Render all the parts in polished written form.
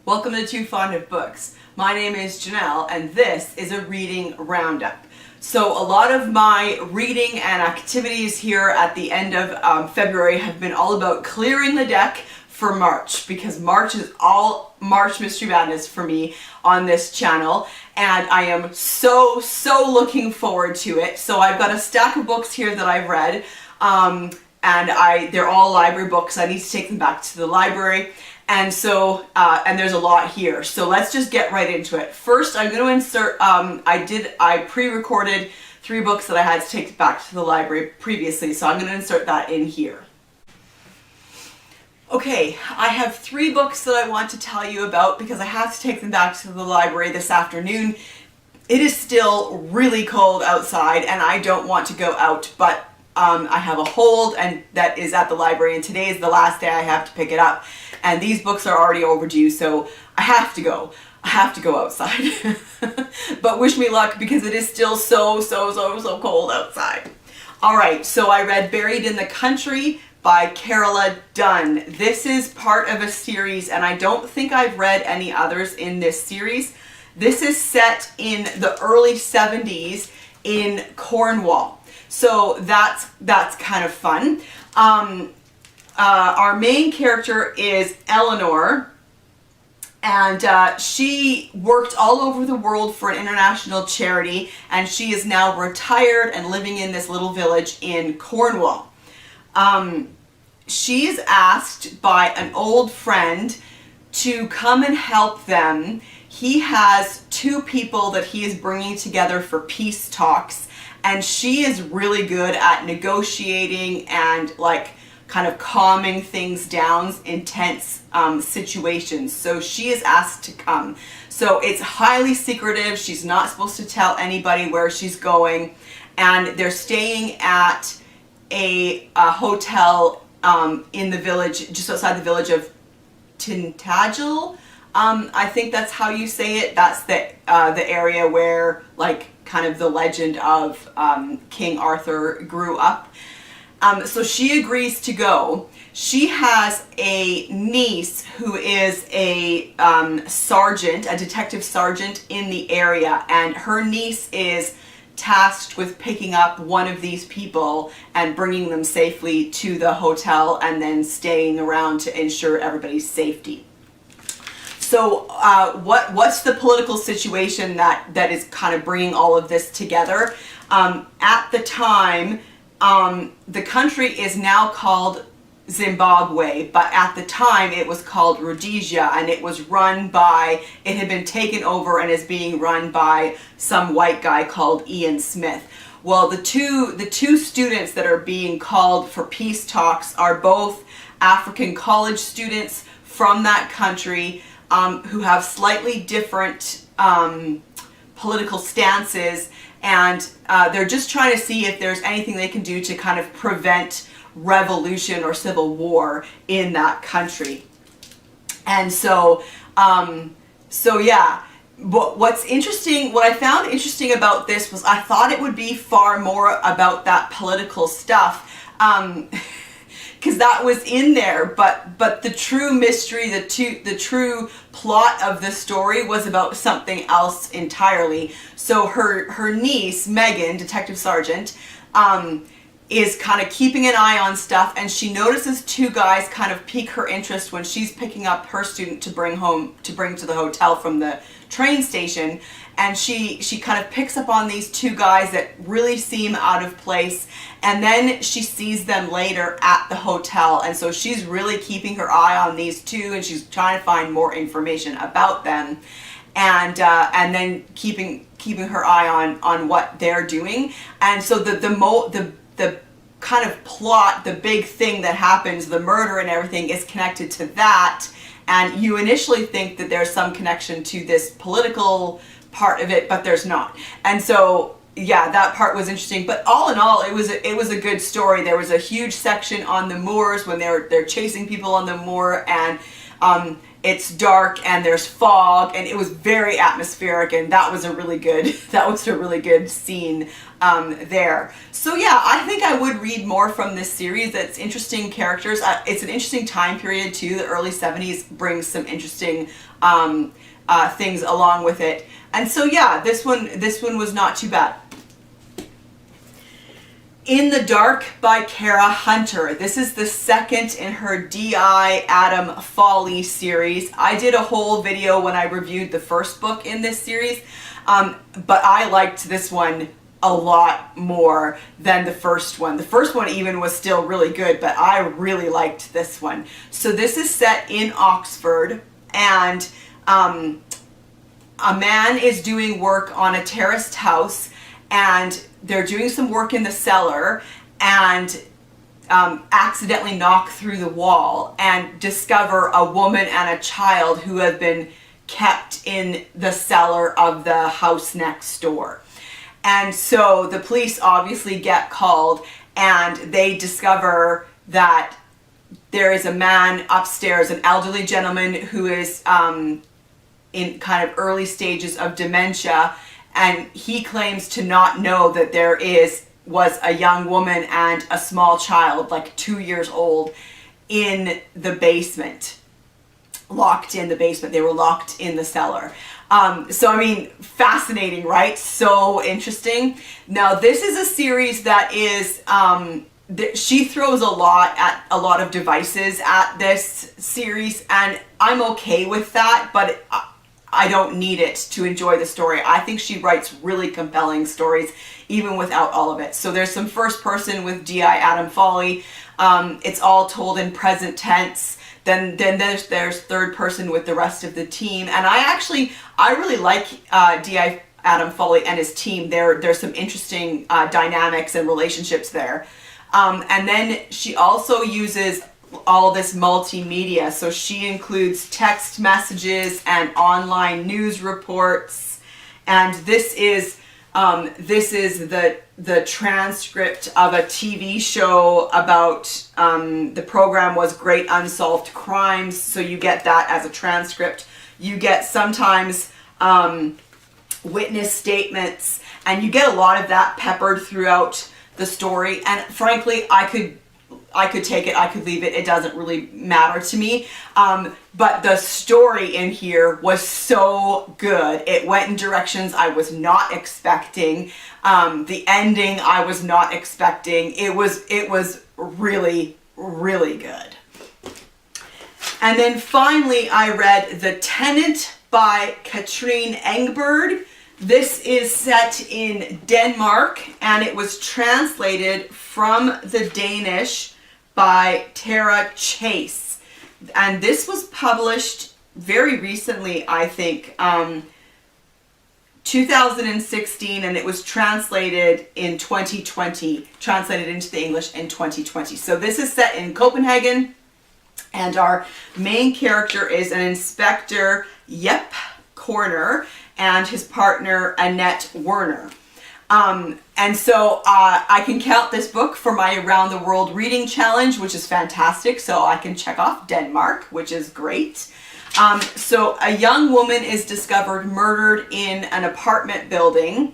Welcome to Too Fond of Books. My name is Janelle and this is a reading roundup. So a lot of my reading and activities here at the end of February have been all about clearing the deck for March, because March is all March Mystery Madness for me on this channel, and I am so looking forward to it. So I've got a stack of books here that I've read, and they're all library books. I need to take them back to the library. And so, and there's a lot here. So let's just get right into it. First, I'm going to insert, I pre-recorded 3 books that I had to take back to the library previously. So I'm going to insert that in here. Okay, I have 3 books that I want to tell you about because I have to take them back to the library this afternoon. It is still really cold outside and I don't want to go out, but I have a hold and that is at the library, and today is the last day I have to pick it up. And these books are already overdue, so I have to go. I have to go outside. But wish me luck because it is still so cold outside. Alright, so I read Buried in the Country by Carola Dunn. This is part of a series and I don't think I've read any others in this series. This is set in the early 70s in Cornwall. So that's kind of fun. Our main character is Eleanor, and she worked all over the world for an international charity, and she is now retired and living in this little village in Cornwall. She is asked by an old friend to come and help them. He has 2 people that he is bringing together for peace talks, and she is really good at negotiating and like kind of calming things down in tense situations. So she is asked to come. So it's highly secretive. She's not supposed to tell anybody where she's going, and they're staying at a hotel in the village, just outside the village of Tintagel. I think that's how you say it. That's the area where like kind of the legend of King Arthur grew up. So she agrees to go. She has a niece who is a sergeant, a detective sergeant in the area, and her niece is tasked with picking up one of these people and bringing them safely to the hotel and then staying around to ensure everybody's safety. So what's the political situation that is kind of bringing all of this together? At the time, the country is now called Zimbabwe, but at the time it was called Rhodesia, and it was run by, it had been taken over and is being run by some white guy called Ian Smith. Well, the two students that are being called for peace talks are both African college students from that country, who have slightly different political stances, and they're just trying to see if there's anything they can do to kind of prevent revolution or civil war in that country. And so, yeah, what's interesting, what I found interesting about this was I thought it would be far more about that political stuff, because that was in there, but the true mystery, the true plot of the story was about something else entirely. So her niece, Megan, Detective Sergeant, is kind of keeping an eye on stuff, and she notices 2 guys kind of pique her interest when she's picking up her student to bring to the hotel from the train station. And she kind of picks up on these 2 guys that really seem out of place, and then she sees them later at the hotel, and so she's really keeping her eye on these 2, and she's trying to find more information about them, and then keeping her eye on what they're doing. And so the kind of plot, the big thing that happens, the murder and everything, is connected to that, and you initially think that there's some connection to this political part of it, but there's not. And so yeah, that part was interesting, but all in all it was a good story. There was a huge section on the moors when they're chasing people on the moor, and it's dark and there's fog, and it was very atmospheric, and that was a really good scene there. So yeah, I think I would read more from this series. It's interesting characters. It's an interesting time period too. The early 70s brings some interesting things along with it. And so yeah, this one was not too bad. In the Dark by Cara Hunter. This is the second in her D.I. Adam Foley series. I did a whole video when I reviewed the first book in this series, but I liked this one a lot more than the first one. The first one even was still really good, but I really liked this one. So this is set in Oxford, and a man is doing work on a terraced house, and they're doing some work in the cellar and accidentally knock through the wall and discover a woman and a child who have been kept in the cellar of the house next door. And so the police obviously get called, and they discover that there is a man upstairs, an elderly gentleman who is in kind of early stages of dementia, and he claims to not know that there was a young woman and a small child, like 2 years old, in the basement, locked in the basement. They were locked in the cellar. So I mean, fascinating, right? So interesting. Now this is a series that is, she throws a lot of devices at this series, and I'm okay with that, but I don't need it to enjoy the story. I think she writes really compelling stories, even without all of it. So there's some first person with D.I. Adam Foley. It's all told in present tense. Then there's third person with the rest of the team. And I really like D.I. Adam Foley and his team. There's some interesting dynamics and relationships there. And then she also uses all this multimedia. So she includes text messages and online news reports. And this is the transcript of a TV show about, the program was Great Unsolved Crimes. So you get that as a transcript. You get sometimes witness statements, and you get a lot of that peppered throughout the story. And frankly, I could take it, I could leave it, it doesn't really matter to me. But the story in here was so good. It went in directions I was not expecting. The ending I was not expecting. It was really, really good. And then finally I read The Tenent by Katrine Engberg. This is set in Denmark, and it was translated from the Danish by Tara Chase. And this was published very recently, I think, 2016, and it was translated in 2020, translated into the English in 2020. So this is set in Copenhagen, and our main character is an Inspector Yep Corner and his partner Annette Werner. And so I can count this book for my Around the World Reading Challenge, which is fantastic. So I can check off Denmark, which is great. So a young woman is discovered murdered in an apartment building,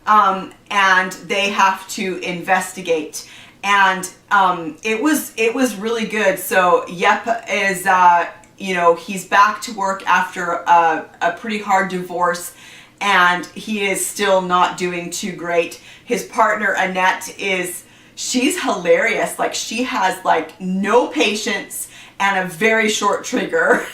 and they have to investigate. And it was really good. So Yep is, he's back to work after a pretty hard divorce, and he is still not doing too great. His partner Annette she's hilarious. Like, she has like no patience and a very short trigger,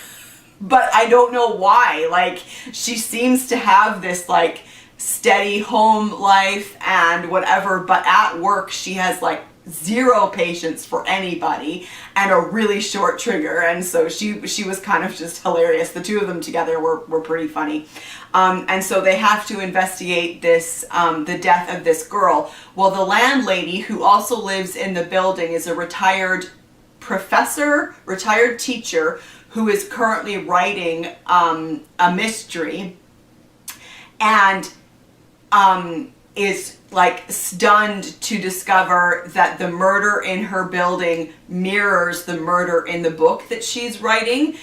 but I don't know why. Like, she seems to have this like steady home life and whatever, but at work she has like zero patience for anybody and a really short trigger. And so she was kind of just hilarious. The two of them together were pretty funny. And so they have to investigate this, the death of this girl. Well, the landlady, who also lives in the building, is a retired professor, retired teacher, who is currently writing a mystery, and is like stunned to discover that the murder in her building mirrors the murder in the book that she's writing.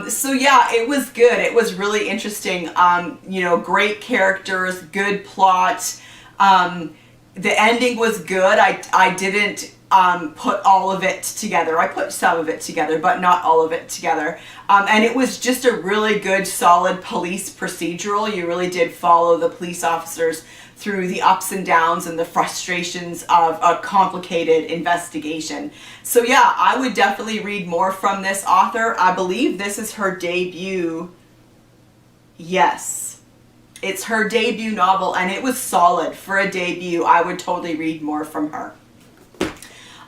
So yeah, it was good. It was really interesting. Great characters, good plot. the ending was good. I didn't put all of it together. I put some of it together, but not all of it together. And it was just a really good, solid police procedural. You really did follow the police officers through the ups and downs and the frustrations of a complicated investigation. So yeah, I would definitely read more from this author. I believe this is her debut. Yes, it's her debut novel, and it was solid for a debut. I would totally read more from her.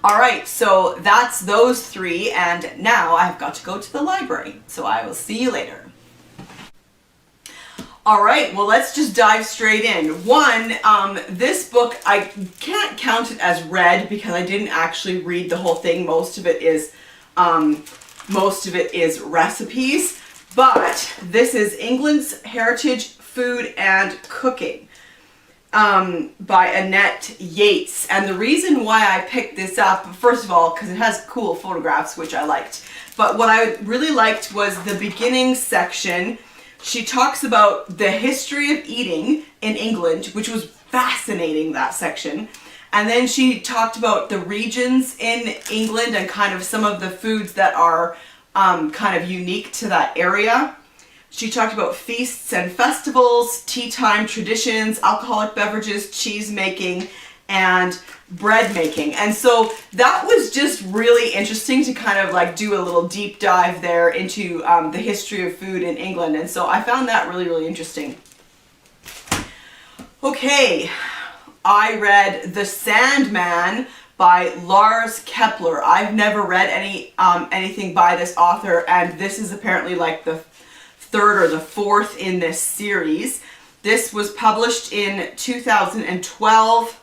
All right, so that's those three, and now I've got to go to the library. So I will see you later. All right, well, let's just dive straight in. One, this book, I can't count it as read because I didn't actually read the whole thing. Most of it is recipes, but this is England's Heritage Food and Cooking by Annette Yates. And the reason why I picked this up, first of all, because it has cool photographs, which I liked. But what I really liked was the beginning section. She talks about the history of eating in England, which was fascinating, that section. And then she talked about the regions in England and kind of some of the foods that are kind of unique to that area. She talked about feasts and festivals, tea time traditions, alcoholic beverages, cheese making, and bread making. And so that was just really interesting to kind of like do a little deep dive there into the history of food in England. And so I found that really, really interesting. Okay, I read The Sandman by Lars Kepler. I've never read anything by this author, and this is apparently like the third or the fourth in this series. This was published in 2012.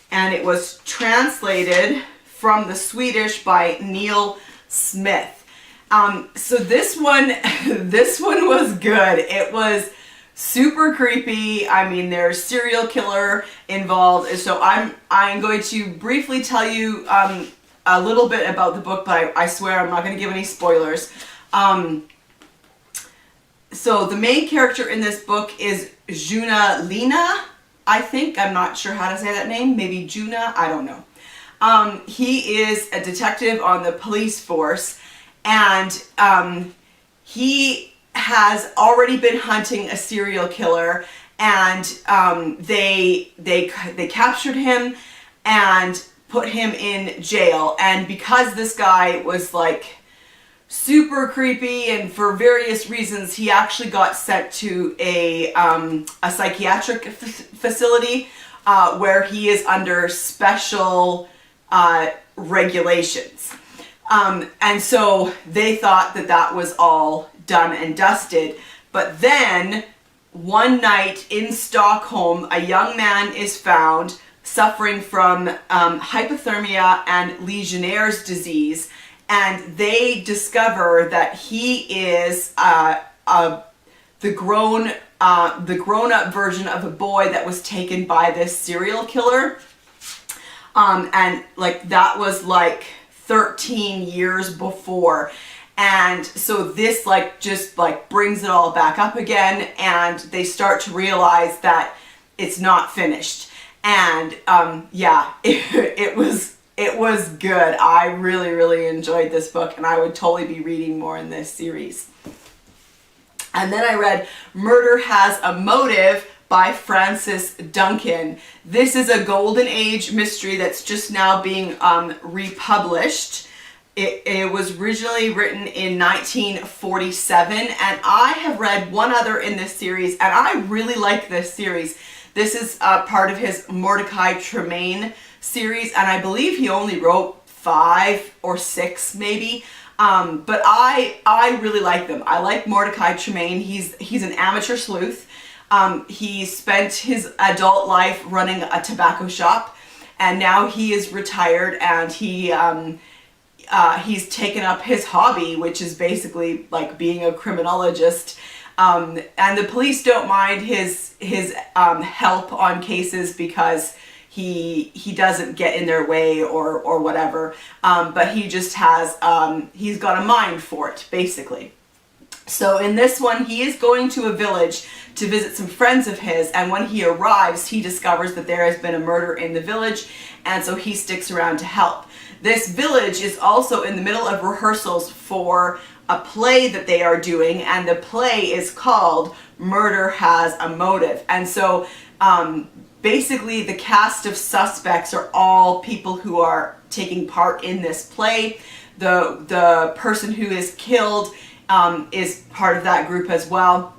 And it was translated from the Swedish by Neil Smith. So this one was good. It was super creepy. I mean, there's serial killer involved. So I'm going to briefly tell you a little bit about the book, but I swear I'm not going to give any spoilers. So the main character in this book is Juna Lina. I think, I'm not sure how to say that name, maybe Juna, I don't know. He is a detective on the police force, and he has already been hunting a serial killer, and they captured him and put him in jail. And because this guy was like super creepy and for various reasons, he actually got sent to a psychiatric facility where he is under special regulations. And so they thought that that was all done and dusted. But then one night in Stockholm, a young man is found suffering from hypothermia and Legionnaire's disease. And they discover that he is the grown-up version of a boy that was taken by this serial killer. And like that was like 13 years before. And so this like just like brings it all back up again, and they start to realize that it's not finished. And yeah, it was good. I really, really enjoyed this book, and I would totally be reading more in this series. And then I read Murder Has a Motive by Francis Duncan. This is a golden age mystery that's just now being republished. It was originally written in 1947, and I have read one other in this series, and I really like this series. This is part of his Mordecai Tremaine series, and I believe he only wrote 5 or 6 maybe, but I really like them. I like Mordecai Tremaine. He's an amateur sleuth. He spent his adult life running a tobacco shop, and now he is retired, and he's taken up his hobby, which is basically like being a criminologist. And the police don't mind his help on cases because he doesn't get in their way or whatever, but he just has he's got a mind for it, basically. So in this one, he is going to a village to visit some friends of his, and when he arrives, he discovers that there has been a murder in the village, and so he sticks around to help. This village is also in the middle of rehearsals for a play that they are doing, and the play is called Murder Has a Motive. And so basically the cast of suspects are all people who are taking part in this play. The person who is killed is part of that group as well.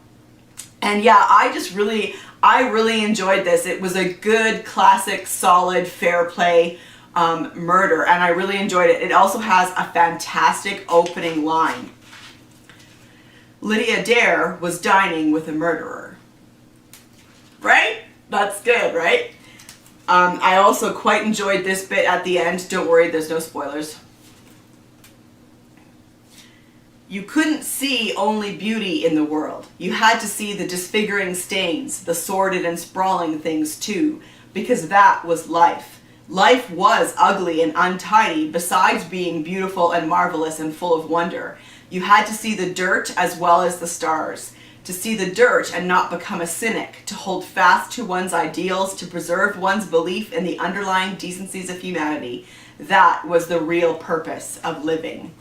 And yeah, I really enjoyed this. It was a good, classic, solid, fair play murder, and I really enjoyed it. It also has a fantastic opening line. Lydia Dare was dining with a murderer. Right? That's good, right? I also quite enjoyed this bit at the end. Don't worry, there's no spoilers. You couldn't see only beauty in the world. You had to see the disfiguring stains, the sordid and sprawling things too, because that was life. Life was ugly and untidy, besides being beautiful and marvelous and full of wonder. You had to see the dirt as well as the stars. To see the dirt and not become a cynic, to hold fast to one's ideals, to preserve one's belief in the underlying decencies of humanity. That was the real purpose of living.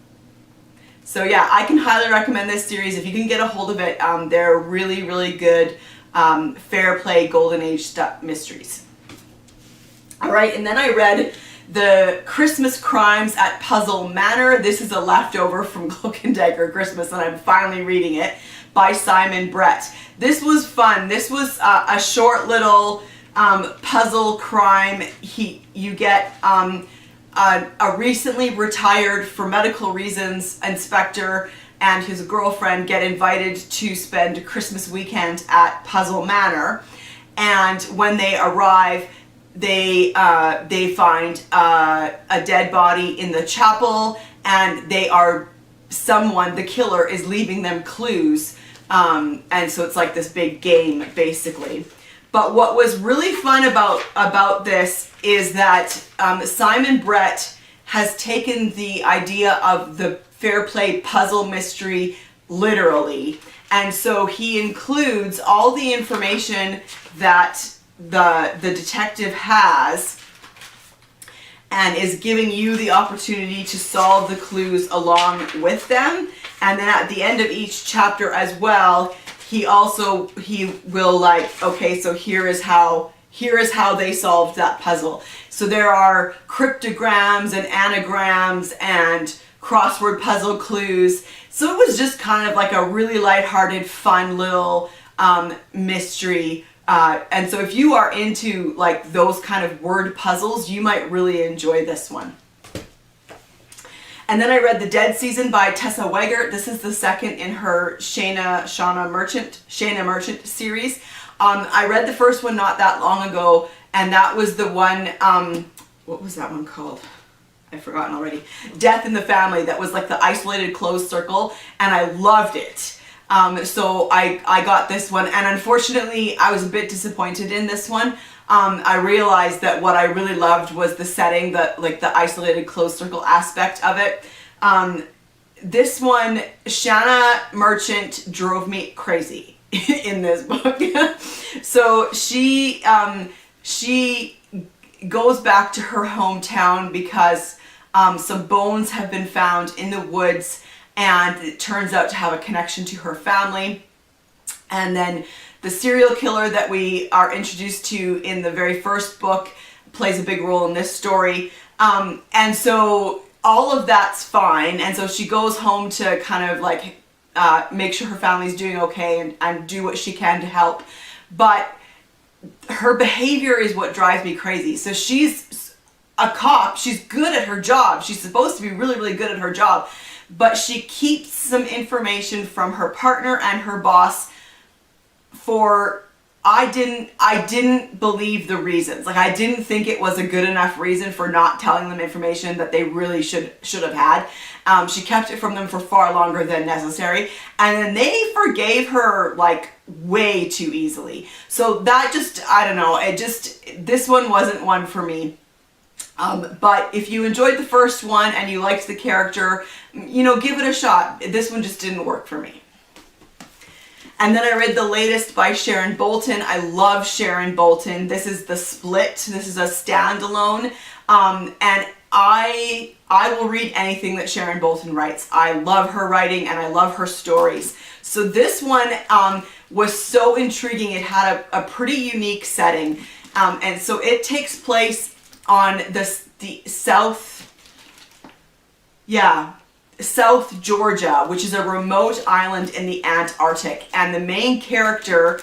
So yeah, I can highly recommend this series. If you can get a hold of it, they're really, really good fair play golden age mysteries. All right, and then I read The Christmas Crimes at Puzzel Manor. This is a leftover from Cloak and Dagger Christmas, and I'm finally reading it, by Simon Brett. This was fun. This was a short little puzzle crime. You get a recently retired, for medical reasons, inspector and his girlfriend get invited to spend Christmas weekend at Puzzel Manor, and when they arrive, they find a dead body in the chapel, and the killer is leaving them clues, and so it's like this big game basically. But what was really fun about this is that Simon Brett has taken the idea of the fair play puzzle mystery literally, and so he includes all the information that the detective has and is giving you the opportunity to solve the clues along with them. And then at the end of each chapter as well, he will like, okay, so here is how they solved that puzzle. So there are cryptograms and anagrams and crossword puzzle clues. So it was just kind of like a really lighthearted, fun little mystery. And so if you are into like those kind of word puzzles, you might really enjoy this one. And then I read The Dead Season by Tessa Wegert. This is the second in her Shana Merchant series. I read the first one not that long ago, and that was the one, what was that one called? I've forgotten already. Death in the Family. That was like the isolated closed circle, and I loved it. So I got this one, and unfortunately I was a bit disappointed in this one. I realized that what I really loved was the setting, the isolated closed circle aspect of it. This one, Shana Merchant drove me crazy in this book. So she goes back to her hometown because some bones have been found in the woods, and it turns out to have a connection to her family. And then the serial killer that we are introduced to in the very first book plays a big role in this story. And so all of that's fine. And so she goes home to kind of like make sure her family's doing okay and do what she can to help. But her behavior is what drives me crazy. So she's a cop. She's good at her job. She's supposed to be really, really good at her job. But she keeps some information from her partner and her boss I didn't believe the reasons. Like, I didn't think it was a good enough reason for not telling them information that they really should have had. She kept it from them for far longer than necessary, and then they forgave her like way too easily. So that just, I don't know, this one wasn't one for me. But if you enjoyed the first one and you liked the character, give it a shot. This one just didn't work for me. And then I read the latest by Sharon Bolton. I love Sharon Bolton. This is The Split. This is a standalone. And I will read anything that Sharon Bolton writes. I love her writing and I love her stories. So this one was so intriguing. It had a pretty unique setting. And so it takes place on the South Georgia, which is a remote island in the Antarctic. And the main character,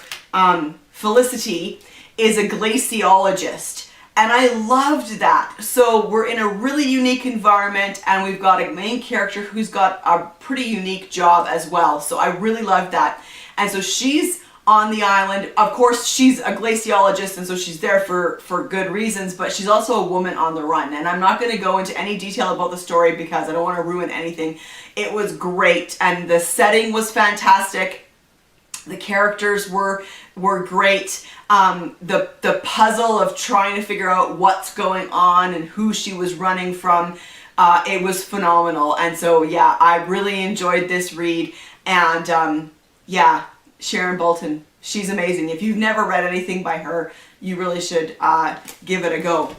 Felicity, is a glaciologist. And I loved that. So we're in a really unique environment and we've got a main character who's got a pretty unique job as well. So I really loved that. And so she's on the island. Of course, she's a glaciologist and so she's there for good reasons, but she's also a woman on the run. And I'm not going to go into any detail about the story because I don't want to ruin anything. It was great and the setting was fantastic. The characters were great. The puzzle of trying to figure out what's going on and who she was running from, it was phenomenal. And so yeah, I really enjoyed this read. And yeah, Sharon Bolton, she's amazing. If you've never read anything by her, you really should give it a go.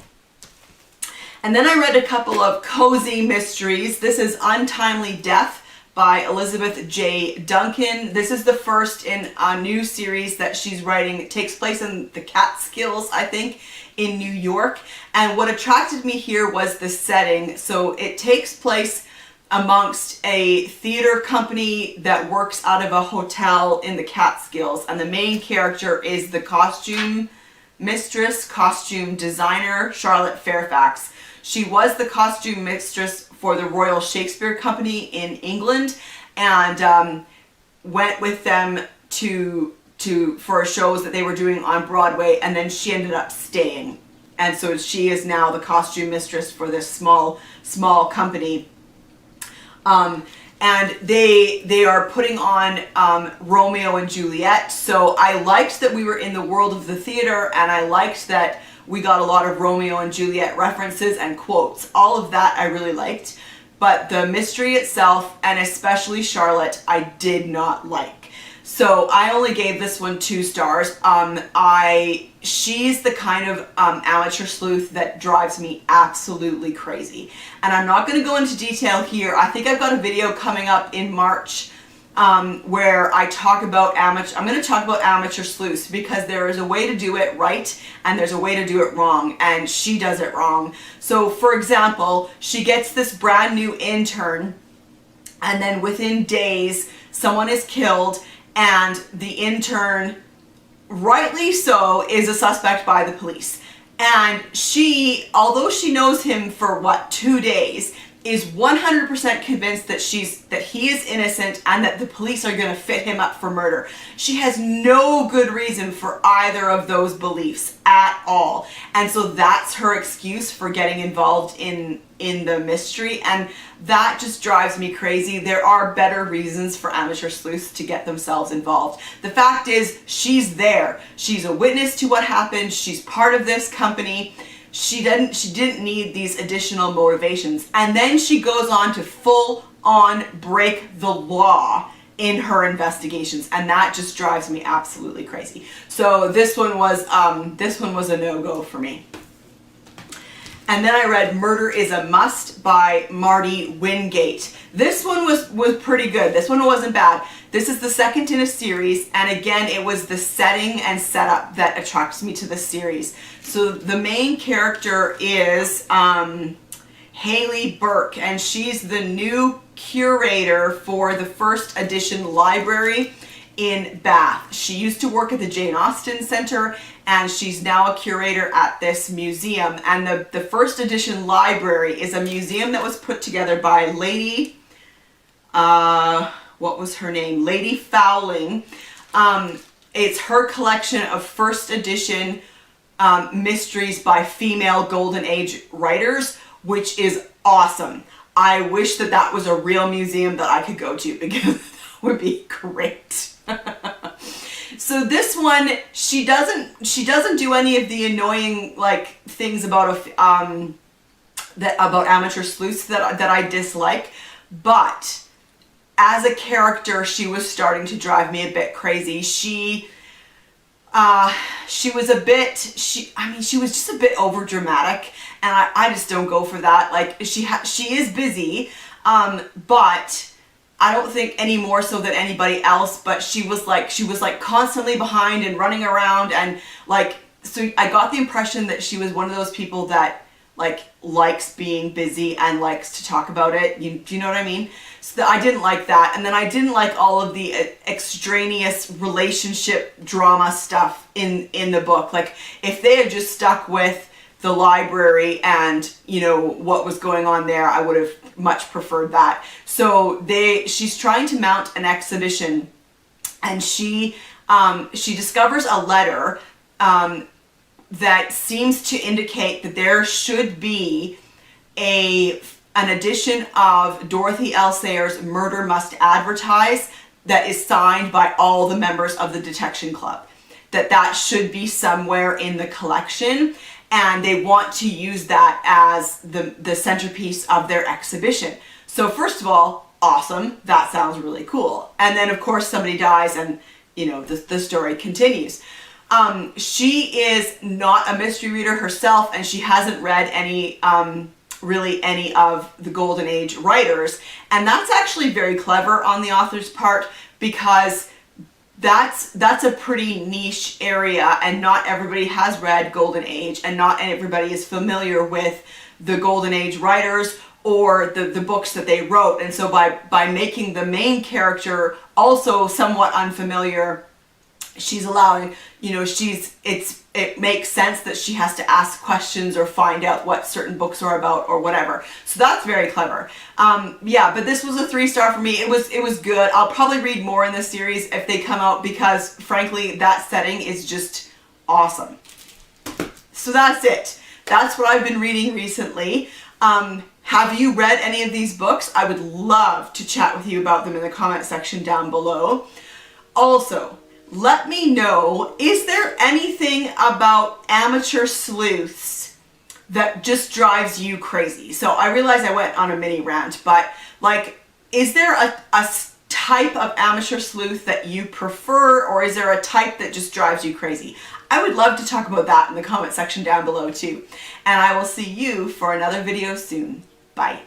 And then I read a couple of cozy mysteries. This is Untimely Death by Elizabeth J. Duncan. This is the first in a new series that she's writing. It takes place in the Catskills, I think, in New York. And what attracted me here was the setting. So it takes place amongst a theater company that works out of a hotel in the Catskills. And the main character is the costume mistress, costume designer, Charlotte Fairfax. She was the costume mistress for the Royal Shakespeare Company in England and went with them for shows that they were doing on Broadway, and then she ended up staying. And so she is now the costume mistress for this small company. And they are putting on Romeo and Juliet. So I liked that we were in the world of the theater, and I liked that we got a lot of Romeo and Juliet references and quotes. All of that I really liked. But the mystery itself, and especially Charlotte, I did not like. So I only gave this one 2 stars. She's the kind of amateur sleuth that drives me absolutely crazy. And I'm not going to go into detail here. I think I've got a video coming up in March where I talk about I'm going to talk about amateur sleuths, because there is a way to do it right and there's a way to do it wrong, and she does it wrong. So for example, she gets this brand new intern, and then within days someone is killed, and the intern, rightly so, is a suspect by the police. And she, although she knows him for 2 days, is 100% convinced that he is innocent and that the police are going to fit him up for murder. She has no good reason for either of those beliefs at all. And so that's her excuse for getting involved in the mystery, and that just drives me crazy. There are better reasons for amateur sleuths to get themselves involved. The fact is, she's there. She's a witness to what happened. She's part of this company. She didn't need these additional motivations. And then she goes on to full on break the law in her investigations, and that just drives me absolutely crazy. So this one was a no-go for me. And then I read Murder is a Must by Marty Wingate. This one was pretty good. This one wasn't bad. This is the second in a series, and again, it was the setting and setup that attracts me to the series. So the main character is Haley Burke, and she's the new curator for the first edition library in Bath. She used to work at the Jane Austen Center, and she's now a curator at this museum. And the first edition library is a museum that was put together by Lady, what was her name? Lady Fowling. It's her collection of first edition mysteries by female Golden Age writers, which is awesome. I wish that was a real museum that I could go to, because that would be great. So this one, she doesn't do any of the annoying things about about amateur sleuths that I dislike, but as a character, she was starting to drive me a bit crazy. She was a bit, she was just a bit over dramatic, and I just don't go for that. Like, she is busy, but I don't think any more so than anybody else, but she was like constantly behind and running around, and like, so I got the impression that she was one of those people that like likes being busy and likes to talk about it. Do you know what I mean? So I didn't like that. And then I didn't like all of the extraneous relationship drama stuff in the book. Like, if they had just stuck with the library and, you know, what was going on there, I would have much preferred that. So she's trying to mount an exhibition, and she discovers a letter that seems to indicate that there should be an edition of Dorothy L. Sayers' Murder Must Advertise that is signed by all the members of the Detection Club. That should be somewhere in the collection, and they want to use that as the centerpiece of their exhibition. So first of all, awesome, that sounds really cool. And then of course somebody dies, and you know, the story continues. She is not a mystery reader herself, and she hasn't read really any of the Golden Age writers, and that's actually very clever on the author's part, because that's a pretty niche area, and not everybody has read Golden Age, and not everybody is familiar with the Golden Age writers or the books that they wrote. And so by making the main character also somewhat unfamiliar, she's allowing, you know, it makes sense that she has to ask questions or find out what certain books are about or whatever. So that's very clever. Yeah, but this was a 3-star for me. It was good. I'll probably read more in this series if they come out, because frankly, that setting is just awesome. So that's it. That's what I've been reading recently. Have you read any of these books? I would love to chat with you about them in the comment section down below. Also, let me know, is there anything about amateur sleuths that just drives you crazy? So I realize I went on a mini rant, but like, is there a type of amateur sleuth that you prefer, or is there a type that just drives you crazy? I would love to talk about that in the comment section down below too. And I will see you for another video soon. Bye.